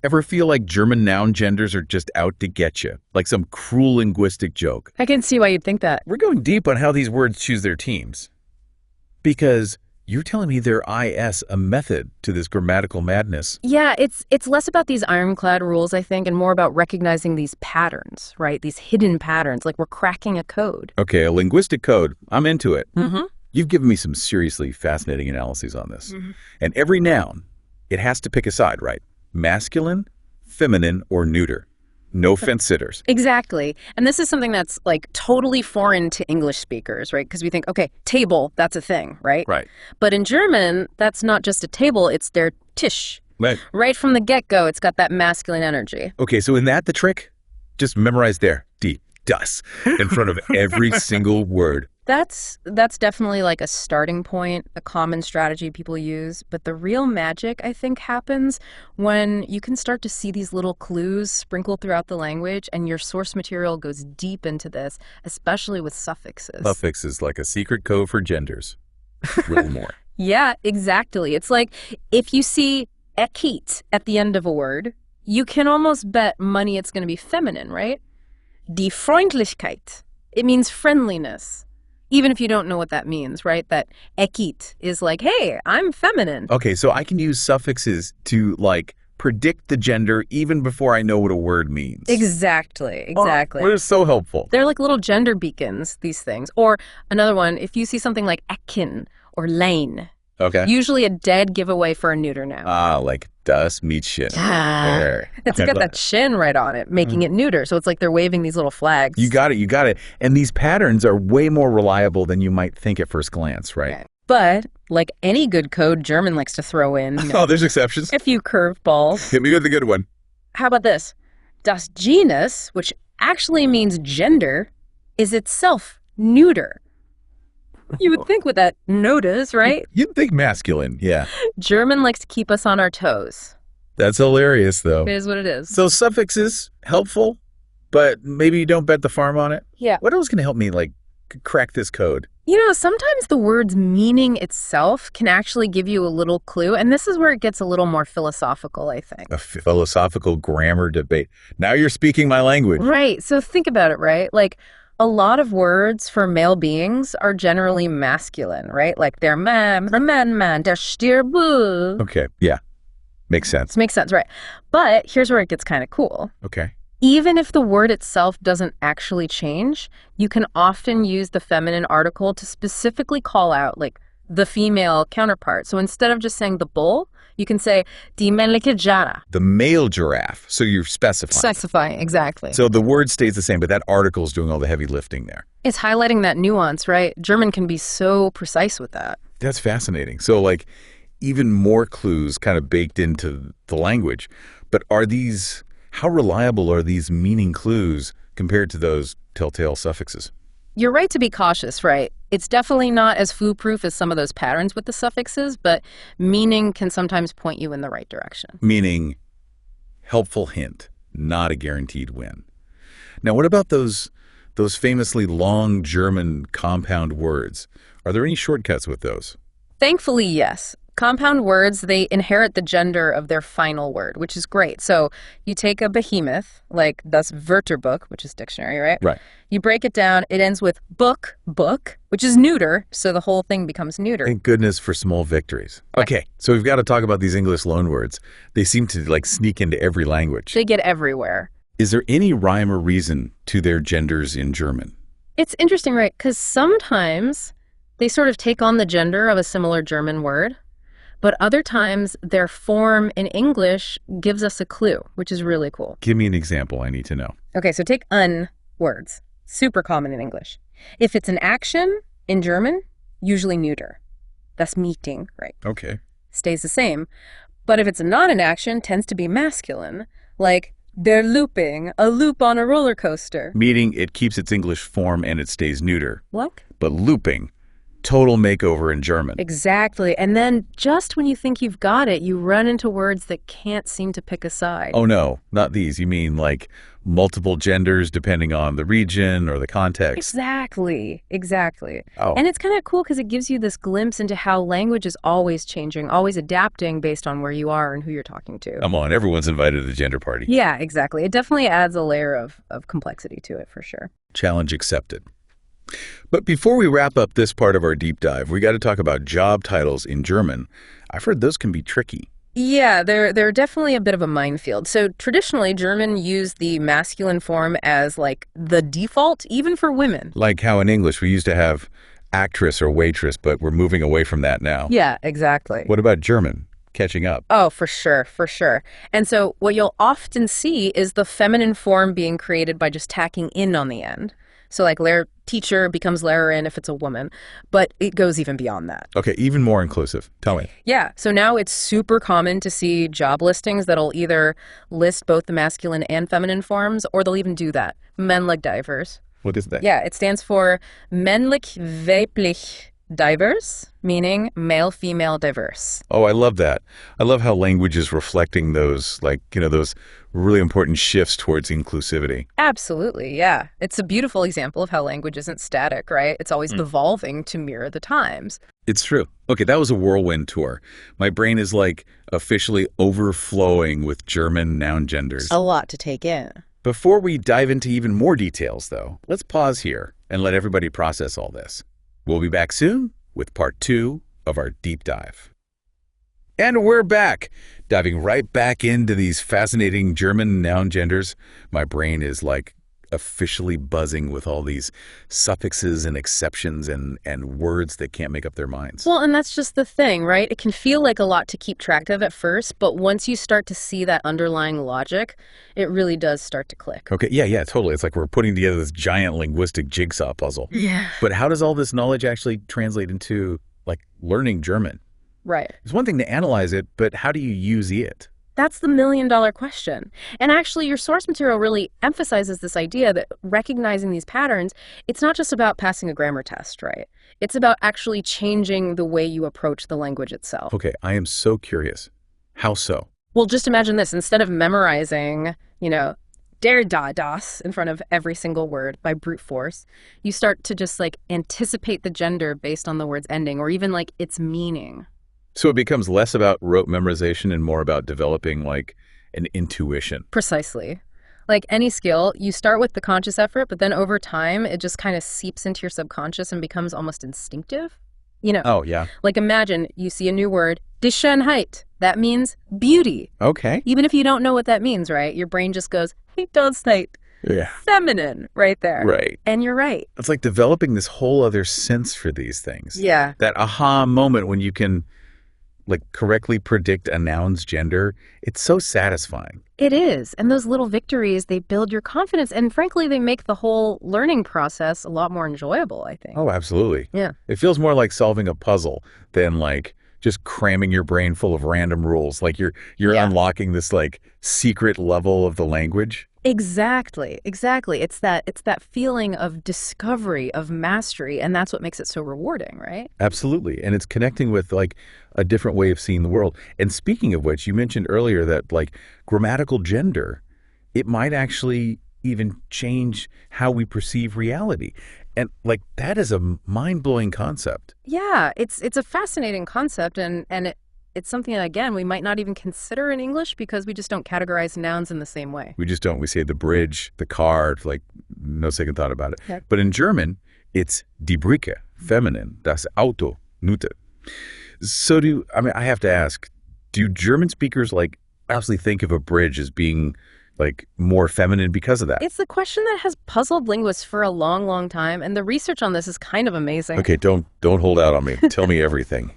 Ever feel like German noun genders are just out to get you? Like some cruel linguistic joke? I can see why you'd think that. We're going deep on how these words choose their teams. Because you're telling me there is a method to this grammatical madness. Yeah, it's less about these ironclad rules, I think, and more about recognizing these patterns, right? These hidden patterns, like we're cracking a code. Okay, a linguistic code. I'm into it. Mm-hmm. You've given me some seriously fascinating analyses on this. Mm-hmm. And every noun, it has to pick a side, right? Masculine, feminine, or neuter. No fence-sitters. Exactly. And this is something that's like totally foreign to English speakers, right? Because we think, okay, table, that's a thing, right? Right. But in German, that's not just a table, it's their Tisch. Right. Right from the get-go, it's got that masculine energy. Okay, so in that, the trick? Just memorize there, das, in front of every single word. That's definitely like a starting point, a common strategy people use. But the real magic, I think, happens when you can start to see these little clues sprinkled throughout the language and your source material goes deep into this, especially with suffixes. Suffix is like a secret code for genders. A little more. Yeah, exactly. It's like if you see ekit at the end of a word, you can almost bet money it's going to be feminine, right? Die Freundlichkeit. It means friendliness. Even if you don't know what that means, right? That ekit is like, hey, I'm feminine. Okay, so I can use suffixes to, like, predict the gender even before I know what a word means. Exactly. Oh, that is so helpful. They're like little gender beacons, these things. Or another one, if you see something like ekin or lane, okay, usually a dead giveaway for a neuter noun. Like das Mädchen. There. It's got that chin right on it, making it neuter. So it's like they're waving these little flags. You got it. And these patterns are way more reliable than you might think at first glance, right? Okay. But like any good code, German likes to throw in, Oh, there's exceptions. a few curveballs. Hit me with the good one. How about this? Das Genus, which actually means gender, is itself neuter. You would think with that notice, right? You'd think masculine, yeah. German likes to keep us on our toes. That's hilarious, though. It is what it is. So suffixes, helpful, but maybe you don't bet the farm on it? Yeah. What else can help me, like, crack this code? You know, sometimes the word's meaning itself can actually give you a little clue, and this is where it gets a little more philosophical, I think. A philosophical grammar debate. Now you're speaking my language. Right. So think about it, right? Like, a lot of words for male beings are generally masculine, right? Like der Mann, der Stier. Okay, yeah. Makes sense. Makes sense, right? But here's where it gets kind of cool. Okay. Even if the word itself doesn't actually change, you can often use the feminine article to specifically call out, like, the female counterpart. So instead of just saying the bull, you can say die männliche Jana. The male giraffe. So you're specifying. Specifying, exactly. So the word stays the same, but that article is doing all the heavy lifting there. It's highlighting that nuance, right? German can be so precise with that. That's fascinating. So, like, even more clues kind of baked into the language. But how reliable are these meaning clues compared to those telltale suffixes? You're right to be cautious, right? It's definitely not as foolproof as some of those patterns with the suffixes, but meaning can sometimes point you in the right direction. Meaning, helpful hint, not a guaranteed win. Now, what about those famously long German compound words? Are there any shortcuts with those? Thankfully, yes. Compound words, they inherit the gender of their final word, which is great. So you take a behemoth, like das Wörterbuch, which is dictionary, right? Right. You break it down, it ends with book, which is neuter, so the whole thing becomes neuter. Thank goodness for small victories. Right. Okay, so we've got to talk about these English loanwords. They seem to, like, sneak into every language. They get everywhere. Is there any rhyme or reason to their genders in German? It's interesting, right? Because sometimes they sort of take on the gender of a similar German word. But other times, their form in English gives us a clue, which is really cool. Give me an example. I need to know. Okay, so take words. Super common in English. If it's an action in German, usually neuter. Das Meeting, right? Okay. Stays the same. But if it's not an action, tends to be masculine, like der Looping, a loop on a roller coaster. Meaning it keeps its English form and it stays neuter. What? But looping total makeover in German. Exactly. And then just when you think you've got it, you run into words that can't seem to pick a side. Oh, no, not these. You mean like multiple genders depending on the region or the context? Exactly. Exactly. Oh, And it's kind of cool because it gives you this glimpse into how language is always changing, always adapting based on where you are and who you're talking to. come on. Everyone's invited to the gender party. Yeah, exactly. It definitely adds a layer of complexity to it for sure. Challenge accepted. But before we wrap up this part of our deep dive, we got to talk about job titles in German. I've heard those can be tricky. Yeah, they're definitely a bit of a minefield. So traditionally, German used the masculine form as like the default, even for women. Like how in English we used to have actress or waitress, but we're moving away from that now. Yeah, exactly. What about German? Catching up. Oh, for sure, for sure. And so what you'll often see is the feminine form being created by just tacking in on the end. So like teacher becomes Lehrerin if it's a woman, but it goes even beyond that. Okay, even more inclusive. Tell me. Yeah, so now it's super common to see job listings that'll either list both the masculine and feminine forms, or they'll even do that. Männlich divers. What is that? Yeah, it stands for männlich weiblich divers, meaning male female diverse. Oh, I love that. I love how language is reflecting those, those really important shifts towards inclusivity. Absolutely, yeah. It's a beautiful example of how language isn't static, right? It's always evolving to mirror the times. It's true. Okay, that was a whirlwind tour. My brain is like officially overflowing with German noun genders. A lot to take in. Before we dive into even more details, though, let's pause here and let everybody process all this. We'll be back soon with part 2 of our deep dive. And we're back, diving right back into these fascinating German noun genders. My brain is like officially buzzing with all these suffixes and exceptions and words that can't make up their minds. Well, and that's just the thing, right? It can feel like a lot to keep track of at first, but once you start to see that underlying logic, it really does start to click. Okay, yeah, totally. It's like we're putting together this giant linguistic jigsaw puzzle. Yeah. But how does all this knowledge actually translate into, like, learning German? Right. It's one thing to analyze it, but how do you use it? That's the million-dollar question. And actually, your source material really emphasizes this idea that recognizing these patterns, it's not just about passing a grammar test, right? It's about actually changing the way you approach the language itself. Okay, I am so curious. How so? Well, just imagine this. Instead of memorizing, der, da, das in front of every single word by brute force, you start to just like anticipate the gender based on the word's ending or even like its meaning. So it becomes less about rote memorization and more about developing like an intuition. Precisely. Like any skill, you start with the conscious effort, but then over time, it just kind of seeps into your subconscious and becomes almost instinctive. Oh, yeah. Like imagine you see a new word, die Schönheit. That means beauty. Okay. Even if you don't know what that means, right? Your brain just goes, hey, Schönheit. Yeah. Feminine right there. Right. And you're right. It's like developing this whole other sense for these things. Yeah. That aha moment when you can like correctly predict a noun's gender, it's so satisfying. It is. And those little victories, they build your confidence. And frankly, they make the whole learning process a lot more enjoyable, I think. Oh, absolutely. Yeah. It feels more like solving a puzzle than like just cramming your brain full of random rules. Like you're unlocking this like secret level of the language. Exactly. It's that feeling of discovery, of mastery, and that's what makes it so rewarding, right? Absolutely. And it's connecting with like a different way of seeing the world. And speaking of which, you mentioned earlier that like grammatical gender, it might actually even change how we perceive reality. And like that is a mind-blowing concept. Yeah, it's a fascinating concept and it's something that, again, we might not even consider in English because we just don't categorize nouns in the same way. We just don't. We say the bridge, the car, like no second thought about it. Yeah. But in German, it's die Brücke, feminine, das Auto, Nute. So I have to ask, do German speakers like actually think of a bridge as being like more feminine because of that? It's the question that has puzzled linguists for a long, long time, and the research on this is kind of amazing. Okay, don't hold out on me. Tell me everything.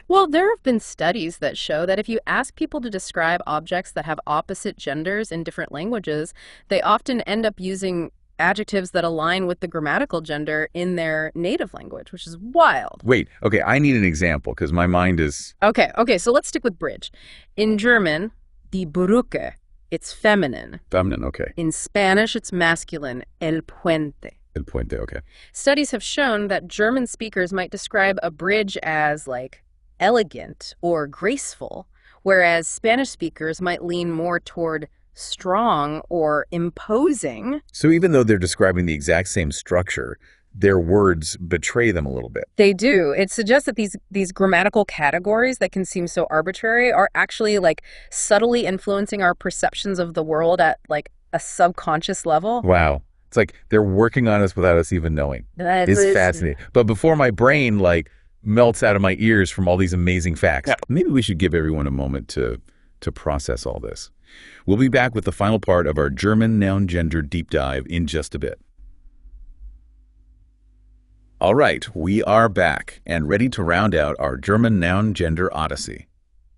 Well, there have been studies that show that if you ask people to describe objects that have opposite genders in different languages, they often end up using adjectives that align with the grammatical gender in their native language, which is wild. Wait, okay, I need an example because my mind is... Okay, so let's stick with bridge. In German, die Brücke, it's feminine. Feminine, okay. In Spanish, it's masculine, el puente. Good point there. Okay. Studies have shown that German speakers might describe a bridge as like elegant or graceful, whereas Spanish speakers might lean more toward strong or imposing. So even though they're describing the exact same structure, their words betray them a little bit. They do. It suggests that these grammatical categories that can seem so arbitrary are actually like subtly influencing our perceptions of the world at like a subconscious level. Wow. It's like they're working on us without us even knowing. It's fascinating. But before my brain like melts out of my ears from all these amazing facts, maybe we should give everyone a moment to process all this. We'll be back with the final part of our German noun gender deep dive in just a bit. All right, we are back and ready to round out our German noun gender odyssey.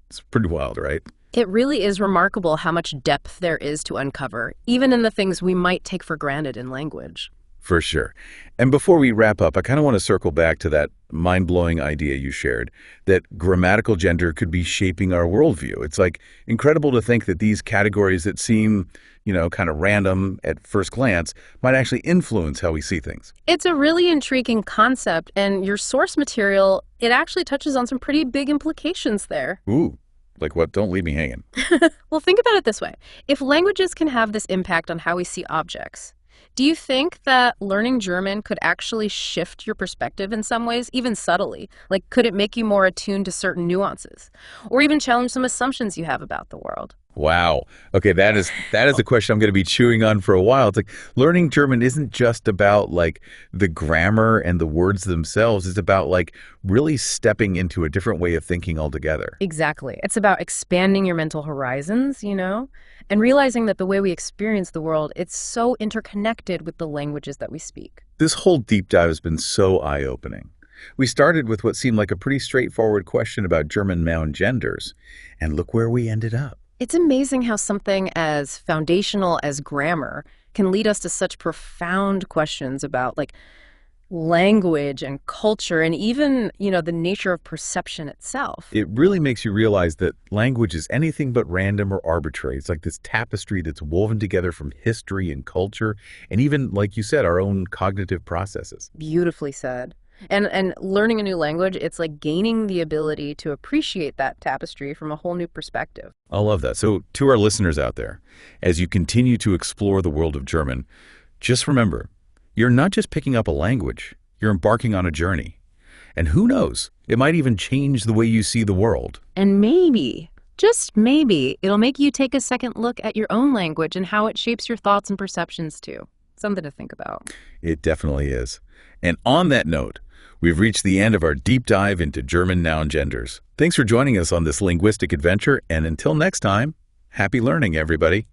It's pretty wild, right? It really is remarkable how much depth there is to uncover, even in the things we might take for granted in language. For sure. And before we wrap up, I kind of want to circle back to that mind-blowing idea you shared, that grammatical gender could be shaping our worldview. It's like incredible to think that these categories that seem, kind of random at first glance might actually influence how we see things. It's a really intriguing concept, and your source material, it actually touches on some pretty big implications there. Ooh, like what? Don't leave me hanging. Well, think about it this way. If languages can have this impact on how we see objects, do you think that learning German could actually shift your perspective in some ways, even subtly? Like, could it make you more attuned to certain nuances? Or even challenge some assumptions you have about the world? Wow. Okay, that is a question I'm going to be chewing on for a while. It's like learning German isn't just about like the grammar and the words themselves. It's about like really stepping into a different way of thinking altogether. Exactly. It's about expanding your mental horizons, and realizing that the way we experience the world, it's so interconnected with the languages that we speak. This whole deep dive has been so eye-opening. We started with what seemed like a pretty straightforward question about German noun genders, and look where we ended up. It's amazing how something as foundational as grammar can lead us to such profound questions about like language and culture and even, the nature of perception itself. It really makes you realize that language is anything but random or arbitrary. It's like this tapestry that's woven together from history and culture and even, like you said, our own cognitive processes. Beautifully said. And learning a new language, it's like gaining the ability to appreciate that tapestry from a whole new perspective. I love that. So to our listeners out there, as you continue to explore the world of German, just remember, you're not just picking up a language, you're embarking on a journey. And who knows, it might even change the way you see the world. And maybe, just maybe, it'll make you take a second look at your own language and how it shapes your thoughts and perceptions too. Something to think about. It definitely is. And on that note, we've reached the end of our deep dive into German noun genders. Thanks for joining us on this linguistic adventure, and until next time, happy learning, everybody.